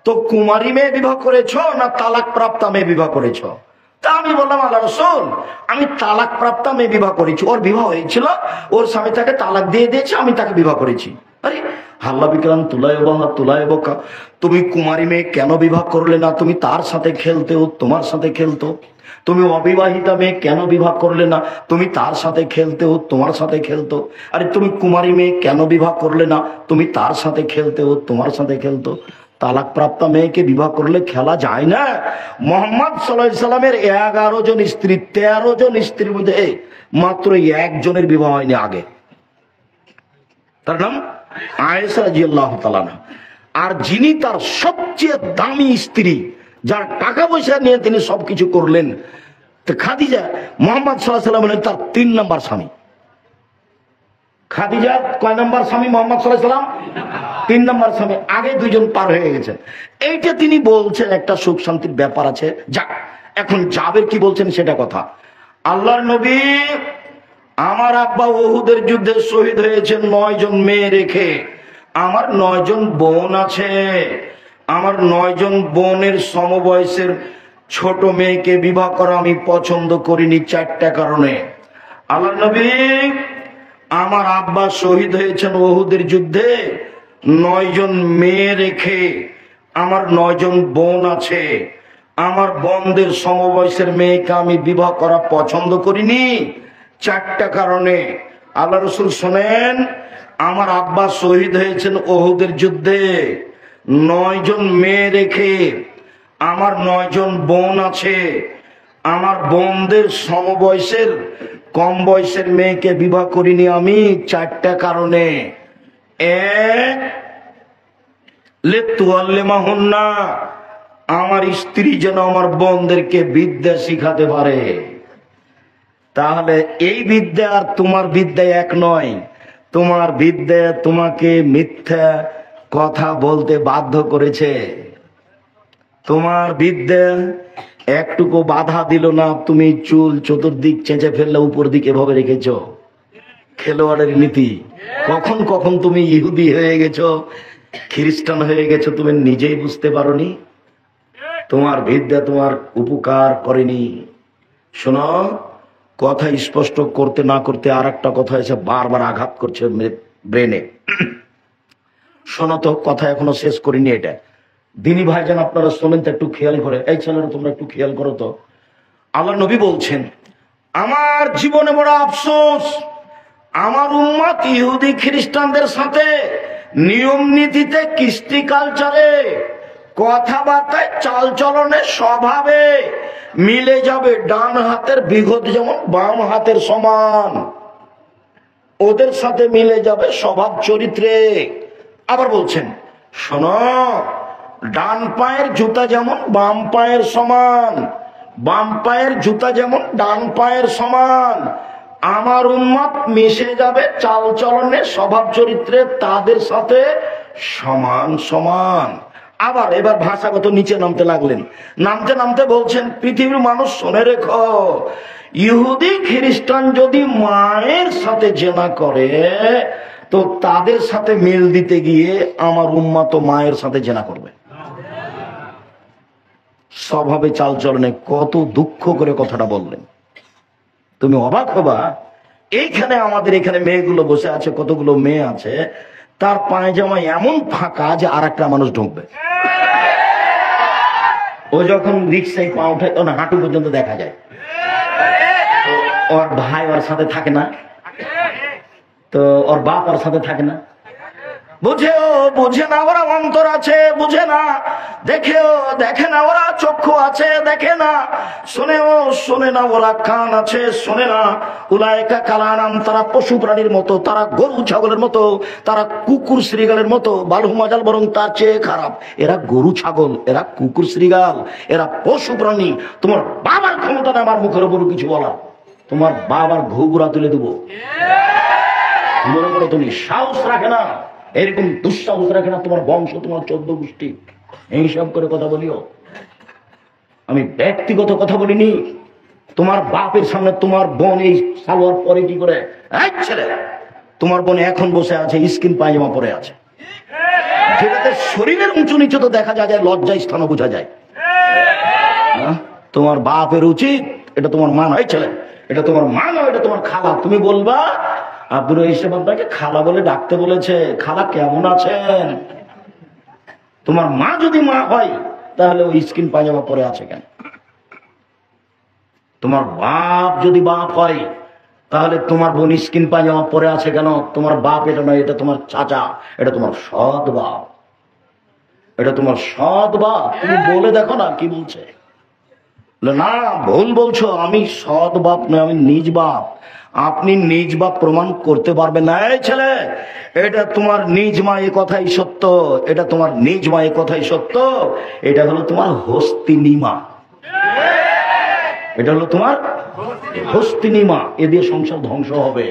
তো কুমারী মেয়ে বিবাহ করেছো না তালাক প্রাপ্তা মেয়ে বিবাহ করেছো? তা আমি বললাম, আল্লাহ রাসূল, আমি তালাক প্রাপ্তা মেয়ে বিবাহ করেছি। ওর বিবাহ হয়েছিল, ওর স্বামী তাকে তালাক দিয়ে দিয়েছে, আমি তাকে বিবাহ করেছি। আরে হাল্লা বিক্রাম তুলায় বোকা, তুমি কুমারী মেয়ে কেন বিবাহ করলে না? তুমি তার সাথে খেলতে, ও তোমার সাথে খেলতো। তুমি অবিবাহিতা মেয়ে কেন বিবাহ করলে না? তুমি তার সাথে খেলতে, ও তোমার সাথে খেলতো। আরে তুমি কুমারী মেয়ে কেন বিবাহ করলে না? তুমি তার সাথে খেলতে, ও তোমার সাথে খেলতো। তালাক প্রাপ্তা মেয়েকে বিবাহ করলে খেলা যায় না। মোহাম্মদ সাল্লাল্লাহু আলাইহি সাল্লামের 11 জন স্ত্রী, 13 জন স্ত্রীর মধ্যে মাত্র একজনের বিবাহ হয়নি আগে। তার নাম আয়েশা রাদিয়াল্লাহু তাআলা। আর যিনি তার সবচেয়ে দামি স্ত্রী, যার টাকা পয়সা নিয়ে তিনি সবকিছু করলেন, তো খাদিজা, মোহাম্মদ সাল্লাল্লাহু আলাইহি সাল্লাম তার 3 নম্বর স্বামী। খাদিজা কয় নম্বর স্বামী? মোহাম্মদ সাল্লাল্লাহু আলাইহি সাল্লাম 3 নম্বর স্বামী। আগে 2 জন পার হয়ে গেছে। এইটা তিনি বলছেন একটা সুখ শান্তির ব্যাপার আছে। যাক, এখন জাবের কি বলছেন সেটা কথা। আল্লাহর নবী, আমার আব্বা উহুদের যুদ্ধে শহীদ হয়েছেন 9 জন মেয়ে রেখে। আমার 9 জন বোন আছে। আমার 9 জন বোনের সমবয়সের ছোট মেয়েকে বিবাহ করা আমি পছন্দ করিনি 4টা কারণে। আল্লাহর নবী, আমার আব্বা শহীদ হয়েছেন উহুদের যুদ্ধে 9 জন মেয়ে রেখে। আমার 9 জন বোন আছে। আমার বোনদের সমবয়সের মেয়েকে আমি বিবাহ করা পছন্দ করিনি 4টা কারণে। আল্লাহ রাসূল শোনেন, আমার আব্বা শহীদ হয়েছেন উহুদের যুদ্ধে 9 জন মেয়ে রেখে। আমার 9 জন বোন আছে। আমার বোনদের সমবয়সের কম বয়সের মেয়েকে বিবাহ করিনি আমি 4টা কারণে। এক, লিতুআল্লিমাহুন্না, আমার স্ত্রী যেন আমার বোনদেরকে বিদ্যা শিখাতে পারে। তাহলে এই বিদ্যা আর তোমার বিদ্যা এক নয়। তোমার বিদ্যা তোমাকে মিথ্যা কথা বলতে বাধ্য করেছে। তোমার বিদ্যা একটুকু বাধা দিল না, তুমি চুল চতুর্দিক চেঁচে ফেললে উপর দিকে ভাবে রেখেছ। খেলোয়াড়ের নীতি। কখন কখন তুমি ইহুদি হয়ে গেছো, খ্রিস্টান হয়ে গেছো, তুমি নিজেই বুঝতে পারোনি। তোমার বিদ্যা তোমার উপকার করেনি। শোনো, কথা স্পষ্ট করতে না করতে আর একটা কথা এসে বারবার আঘাত করছে ব্রেনে। শোনো তো, কথা এখনো শেষ করিনি। এটা দিনী ভাইজান আপনারা শোনেন তো, একটু খেয়াল করে। এই ছেলেরা তোমরা একটু খেয়াল করো তো। আল্লাহ নবী বলছেন, আমার জীবনে বড় আফসোস, আমার উম্মত ইহুদি খ্রিস্টানদের সাথে নিয়ম নীতিতে, কৃষ্টি কালচারে, কথাবার্তায়, চালচলনে, স্বভাবে মিলে যাবে। ডান হাতের বিঘত যেমন বাম হাতের সমান, ওদের সাথে মিলে যাবে স্বভাব চরিত্রে। আবার বলছেন, শোনো, ডান পায়ের জুতা যেমন বাম পায়ের সমান, বাম পায়ের জুতা যেমন ডান পায়ের সমান, আমার উম্মত মিশে যাবে চালচলনে, স্বভাব চরিত্রে তাদের সাথে সমান সমান। আবার এবার ভাষাগত নিচে নামতে লাগলেন। নামতে নামতে বলছেন, পৃথিবীর মানুষ শুনে রেখো, ইহুদি খ্রিস্টান যদি মায়ের সাথে জেনা করে, তো তাদের সাথে মিল দিতে গিয়ে আমার উম্মত মায়ের সাথে জেনা করবে। স্বভাবে চালচলনে কত দুঃখ করে কথাটা বললেন, তুমি অবাক হবা। এইখানে আমাদের এখানে মেয়েগুলো বসে আছে, কতগুলো মেয়ে আছে, তার পায়জামা এমন ফাঁকা যে আর একটা মানুষ ঢুকবে। ও যখন রিক্সায় পা উঠায় তখন হাঁটু পর্যন্ত দেখা যায়। ওর ভাই ওর সাথে থাকে না, তো ওর বাপ ওর সাথে থাকে না। বুঝে না ওরা অন্তর আছে, বুঝে না। দেখে না ওরা চক্ষু আছে, দেখে না। শোনে না ওরা কান আছে, শোনে না। উলাইকা কালানাম, তারা পশু প্রাণীর মতো, তারা গরু ছাগলের মতো, তারা কুকুর শ্রীগালের মতো। বালহুমাজাল, বরং তার চেয়ে খারাপ। এরা গরু ছাগল, এরা কুকুর শ্রীগাল, এরা পশু প্রাণী। তোমার বাবার ক্ষমতা না আমার মুখের উপর কিছু বলা। তোমার বাবার ঘুঘুরা তুলে দেবো। মনে করো তুমি সাহস রাখে না, এরকম দুঃসাহস রাখে না তোমার বংশ, তোমার 14 গোষ্ঠী। এইসব করে কথা বলিও। আমি ব্যক্তিগত কথা বলিনি। তোমার বাপের সামনে তোমার বোন এই সালোয়ার পরে কি করে? ছেলে, তোমার বোন এখন বসে আছে স্কিন পায়জামা পরে আছে। যেটাতে শরীরের উঁচু নিচু তো দেখা যায়, লজ্জায় স্থানও বোঝা যায়। তোমার বাপের উচিত, এটা তোমার মা নয় ছেলে, এটা তোমার মা নয়, এটা তোমার খালা, তুমি বলবা আব্দুর রহিম সাহেব আপনাকে খালা বলে ডাকতে বলেছে, খালা কেমন আছেন? তোমার মা যদি মা হয় তাহলে ওই স্কিন পায়জামা পরে আছে কেন? তোমার বাপ যদি বাপ হয় তাহলে তোমার বোন স্কিন পায়জামা পরে আছে কেন? তোমার বাপ এটা নয়, এটা তোমার চাচা, এটা তোমার সৎ বাপ, এটা তোমার সৎ বাপ। তুমি বলে দেখো না কি বলছে। না, ভুল বলছো, আমি সৎ বাপ নয়, আমি নিজ বাপ। আপনি নিজ বাপ প্রমাণ করতে পারবেন না। এই ছেলে, এটা তোমার নিজ মা, এ কথাই সত্য, এটা তোমার নিজ মা, এ কথাই সত্য। এটা হলো তোমার হস্তিনী মা, এটা হলো তোমার হস্তিনী মা। এ দিয়ে সংসার ধ্বংস হবে।